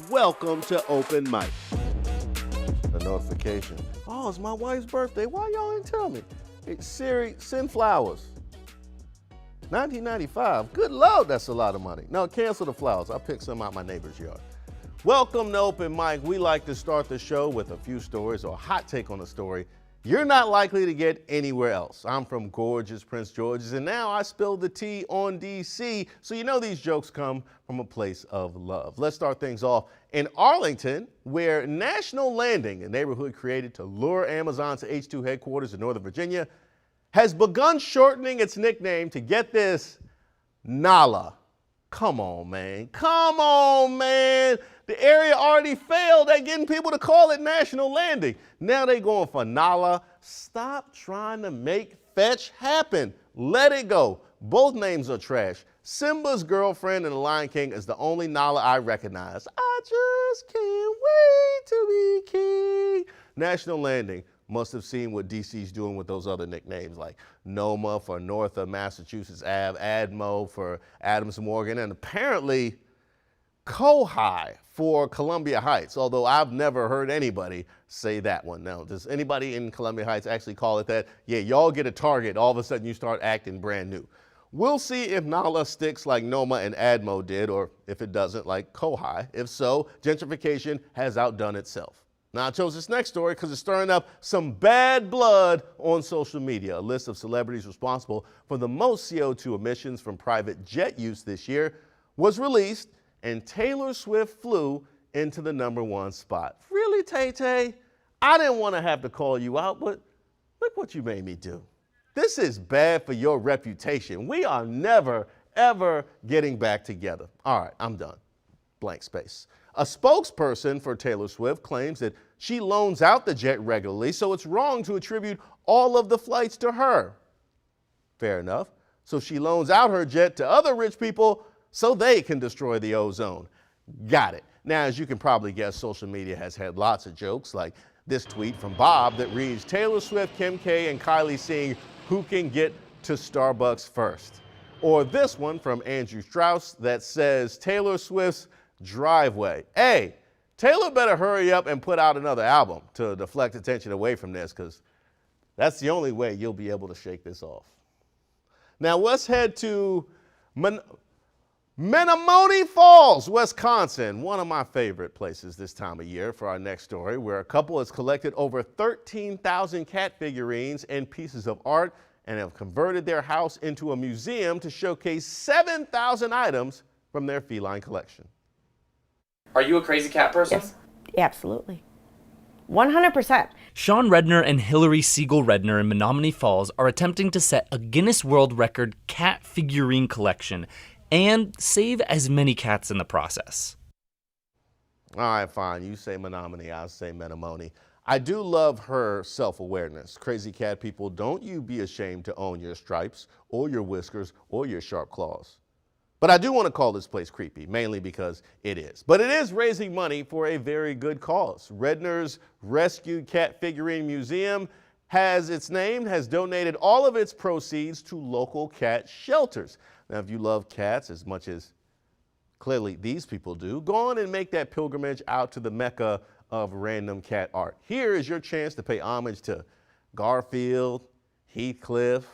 Welcome to Open Mic. The notification. Oh, it's my wife's birthday. Why y'all didn't tell me? Hey, Siri, send flowers. 1995. Good Lord, that's a lot of money. No, cancel the flowers. I'll pick some out my neighbor's yard. Welcome to Open Mic. We like to start the show with a few stories or a hot take on a story you're not likely to get anywhere else. I'm from gorgeous Prince George's, and now I spill the tea on D.C., so you know these jokes come from a place of love. Let's start things off in Arlington, where National Landing, a neighborhood created to lure Amazon to H2 headquarters in Northern Virginia, has begun shortening its nickname to, get this, NaLa. Come on, man. Come on, man. The area already failed at getting people to call it National Landing. Now they going for NaLa. Stop trying to make fetch happen. Let it go. Both names are trash. Simba's girlfriend in The Lion King is the only NaLa I recognize. I just can't wait to be king. National Landing must have seen what DC's doing with those other nicknames like NOMA for North of Massachusetts Ave, ADMO for Adams Morgan, and apparently Cohi for Columbia Heights, although I've never heard anybody say that one. Now, does anybody in Columbia Heights actually call it that? Yeah, y'all get a target, all of a sudden you start acting brand new. We'll see if NaLa sticks like NOMA and ADMO did, or if it doesn't like Cohi. If so, gentrification has outdone itself. Now, I chose this next story because it's stirring up some bad blood on social media. A list of celebrities responsible for the most CO2 emissions from private jet use this year was released, and Taylor Swift flew into the #1 spot. Really, Tay-Tay? I didn't want to have to call you out, but look what you made me do. This is bad for your reputation. We are never, ever getting back together. All right, I'm done. Blank space. A spokesperson for Taylor Swift claims that she loans out the jet regularly, so it's wrong to attribute all of the flights to her. Fair enough. So she loans out her jet to other rich people so they can destroy the ozone. Got it. Now, as you can probably guess, social media has had lots of jokes, like this tweet from Bob that reads, Taylor Swift, Kim K, and Kylie seeing who can get to Starbucks first. Or this one from Andrew Strauss that says, Taylor Swift's driveway. Hey, Taylor better hurry up and put out another album to deflect attention away from this, because that's the only way you'll be able to shake this off. Now let's head to Menomonee Falls, Wisconsin, one of my favorite places this time of year for our next story, where a couple has collected over 13,000 cat figurines and pieces of art and have converted their house into a museum to showcase 7,000 items from their feline collection. Are you a crazy cat person? Yes, absolutely. 100%. Sean Redner and Hillary Siegel Redner in Menomonee Falls are attempting to set a Guinness World Record cat figurine collection and save as many cats in the process. All right, fine. You say Menomonee, I'll say Menomonee. I do love her self-awareness. Crazy cat people, don't you be ashamed to own your stripes or your whiskers or your sharp claws. But I do want to call this place creepy, mainly because it is. But it is raising money for a very good cause. Redner's Rescued Cat Figurine Museum has donated all of its proceeds to local cat shelters. Now, if you love cats as much as clearly these people do, go on and make that pilgrimage out to the Mecca of random cat art. Here is your chance to pay homage to Garfield, Heathcliff,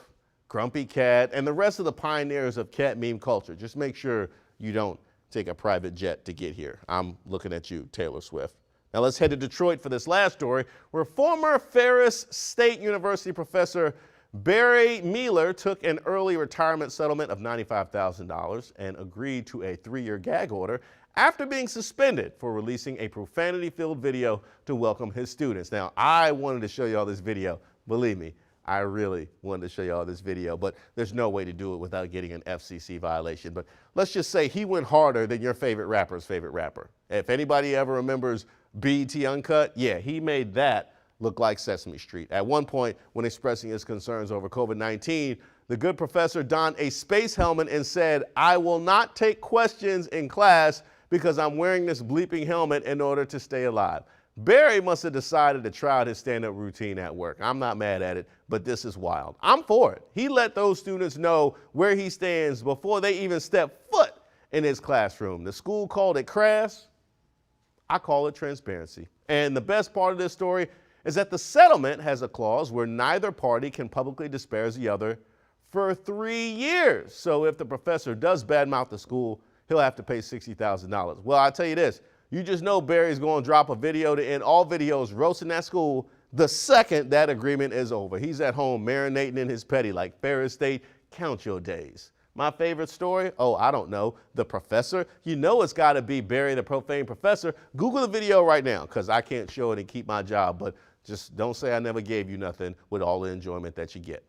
Grumpy Cat, and the rest of the pioneers of cat meme culture. Just make sure you don't take a private jet to get here. I'm looking at you, Taylor Swift. Now let's head to Detroit for this last story, where former Ferris State University professor Barry Mealer took an early retirement settlement of $95,000 and agreed to a 3-year gag order after being suspended for releasing a profanity-filled video to welcome his students. Now, I wanted to show you all this video. Believe me, I really wanted to show you all this video, but there's no way to do it without getting an FCC violation. But let's just say he went harder than your favorite rapper's favorite rapper. If anybody ever remembers BET Uncut, yeah, he made that look like Sesame Street. At one point, when expressing his concerns over COVID-19, the good professor donned a space helmet and said, I will not take questions in class because I'm wearing this bleeping helmet in order to stay alive. Barry must have decided to try out his stand-up routine at work. I'm not mad at it, but this is wild. I'm for it. He let those students know where he stands before they even step foot in his classroom. The school called it crass. I call it transparency. And the best part of this story is that the settlement has a clause where neither party can publicly disparage the other for 3 years. So if the professor does badmouth the school, he'll have to pay $60,000. Well, I'll tell you this, you just know Barry's going to drop a video to end all videos roasting that school the second that agreement is over. He's at home marinating in his petty like Ferris State, count your days. My favorite story? Oh, I don't know. The professor? You know it's got to be Barry the profane professor. Google the video right now because I can't show it and keep my job, but just don't say I never gave you nothing with all the enjoyment that you get.